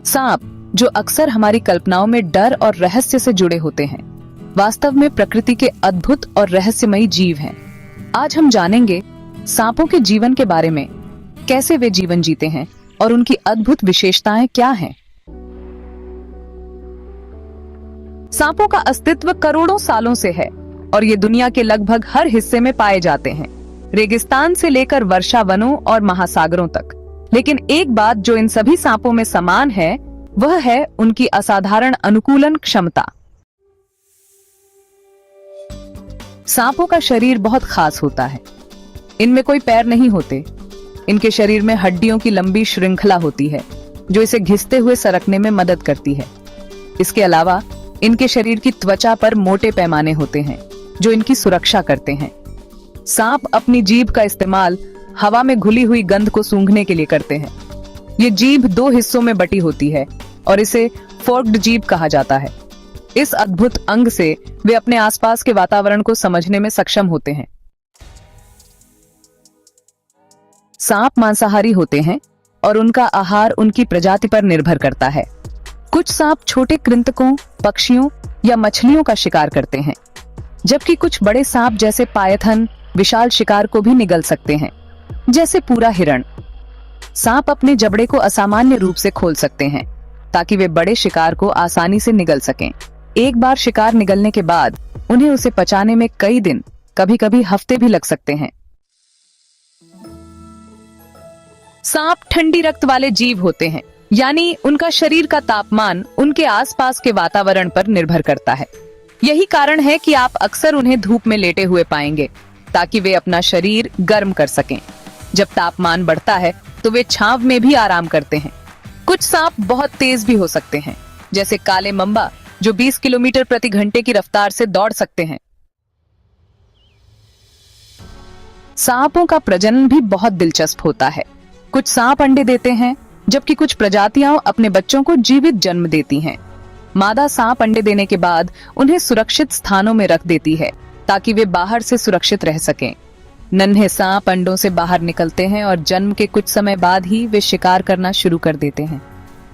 सांप, जो अक्सर हमारी कल्पनाओं में डर और रहस्य से जुड़े होते हैं, वास्तव में प्रकृति के अद्भुत और रहस्यमयी जीव हैं। आज हम जानेंगे सांपों के जीवन के बारे में, कैसे वे जीवन जीते हैं और उनकी अद्भुत विशेषताएं क्या हैं। सांपों का अस्तित्व करोड़ों सालों से है और ये दुनिया के लगभग हर हिस्से में पाए जाते हैं, रेगिस्तान से लेकर वर्षा वनों और महासागरों तक। लेकिन एक बात जो इन सभी सांपों में समान है, वह है उनकी असाधारण अनुकूलन क्षमता। सांपों का शरीर बहुत खास होता है। इनमें कोई पैर नहीं होते। इनके शरीर में हड्डियों की लंबी श्रृंखला होती है जो इसे घिसते हुए सरकने में मदद करती है। इसके अलावा इनके शरीर की त्वचा पर मोटे पैमाने होते हैं जो इनकी सुरक्षा करते हैं। सांप अपनी जीभ का इस्तेमाल हवा में घुली हुई गंध को सूंघने के लिए करते हैं। ये जीभ दो हिस्सों में बटी होती है और इसे फोर्क्ड जीभ कहा जाता है। इस अद्भुत अंग से वे अपने आसपास के वातावरण को समझने में सक्षम होते हैं। सांप मांसाहारी होते हैं और उनका आहार उनकी प्रजाति पर निर्भर करता है। कुछ सांप छोटे कृंतकों, पक्षियों या मछलियों का शिकार करते हैं, जबकि कुछ बड़े सांप जैसे पायथन विशाल शिकार को भी निगल सकते हैं, जैसे पूरा हिरण। सांप अपने जबड़े को असामान्य रूप से खोल सकते हैं ताकि वे बड़े शिकार को आसानी से निगल सकें। एक बार शिकार निगलने के बाद उन्हें उसे पचाने में कई दिन, कभी-कभी हफ्ते भी लग सकते हैं। सांप ठंडी रक्त वाले जीव होते हैं, यानी उनका शरीर का तापमान उनके आसपास के वातावरण पर निर्भर करता है। यही कारण है कि आप अक्सर उन्हें धूप में लेटे हुए पाएंगे ताकि वे अपना शरीर गर्म कर सकें। जब तापमान बढ़ता है तो वे छांव में भी आराम करते हैं। कुछ सांप बहुत तेज भी हो सकते हैं, जैसे काले मंबा जो 20 किलोमीटर प्रति घंटे की रफ्तार से दौड़ सकते हैं। सांपों का प्रजनन भी बहुत दिलचस्प होता है। कुछ सांप अंडे देते हैं, जबकि कुछ प्रजातियां अपने बच्चों को जीवित जन्म देती हैं। मादा सांप अंडे देने के बाद उन्हें सुरक्षित स्थानों में रख देती है ताकि वे बाहर से सुरक्षित रह सकें। नन्हे सांप अंडों से बाहर निकलते हैं और जन्म के कुछ समय बाद ही वे शिकार करना शुरू कर देते हैं।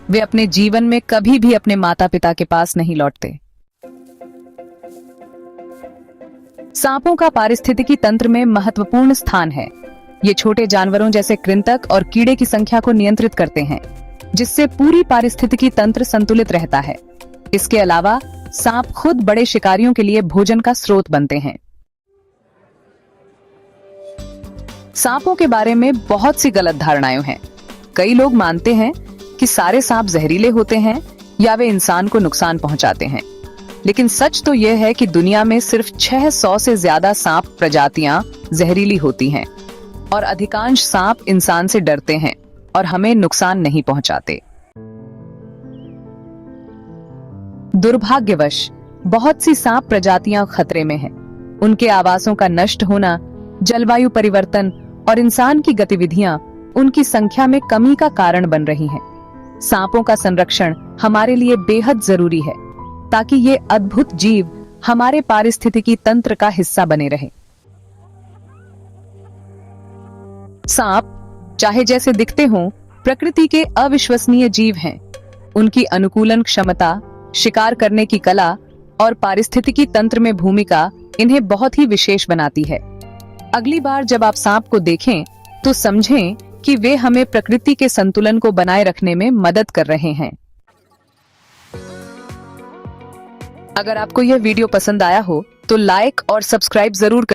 वे अपने जीवन में कभी भी अपने माता पिता के पास नहीं लौटते। सांपों का पारिस्थितिकी तंत्र में महत्वपूर्ण स्थान है। ये छोटे जानवरों जैसे कृंतक और कीड़े की संख्या को नियंत्रित करते हैं, जिससे पूरी पारिस्थितिकी तंत्र संतुलित रहता है। इसके अलावा सांप खुद बड़े शिकारियों के लिए भोजन का स्रोत बनते हैं। सांपों के बारे में बहुत सी गलत धारणाएं हैं। कई लोग मानते हैं कि सारे सांप जहरीले होते हैं या वे इंसान को नुकसान पहुंचाते हैं। लेकिन सच तो यह है कि दुनिया में सिर्फ 600 से ज्यादा सांप प्रजातियां जहरीली होती हैं और अधिकांश सांप इंसान से डरते हैं और हमें नुकसान नहीं पहुंचाते। दुर्भाग्यवश बहुत सी सांप प्रजातियां खतरे में हैं। उनके आवासों का नष्ट होना, जलवायु परिवर्तन और इंसान की गतिविधियां उनकी संख्या में कमी का कारण बन रही हैं। सांपों का संरक्षण हमारे लिए बेहद जरूरी है ताकि ये अद्भुत जीव हमारे पारिस्थितिकी तंत्र का हिस्सा बने रहे। सांप, चाहे जैसे दिखते हों, प्रकृति के अविश्वसनीय जीव हैं। उनकी अनुकूलन क्षमता, शिकार करने की कला और पारिस्थितिकी तंत्र में भूमिका इन्हें बहुत ही विशेष बनाती है। अगली बार जब आप सांप को देखें तो समझें कि वे हमें प्रकृति के संतुलन को बनाए रखने में मदद कर रहे हैं। अगर आपको यह वीडियो पसंद आया हो तो लाइक और सब्सक्राइब जरूर करें।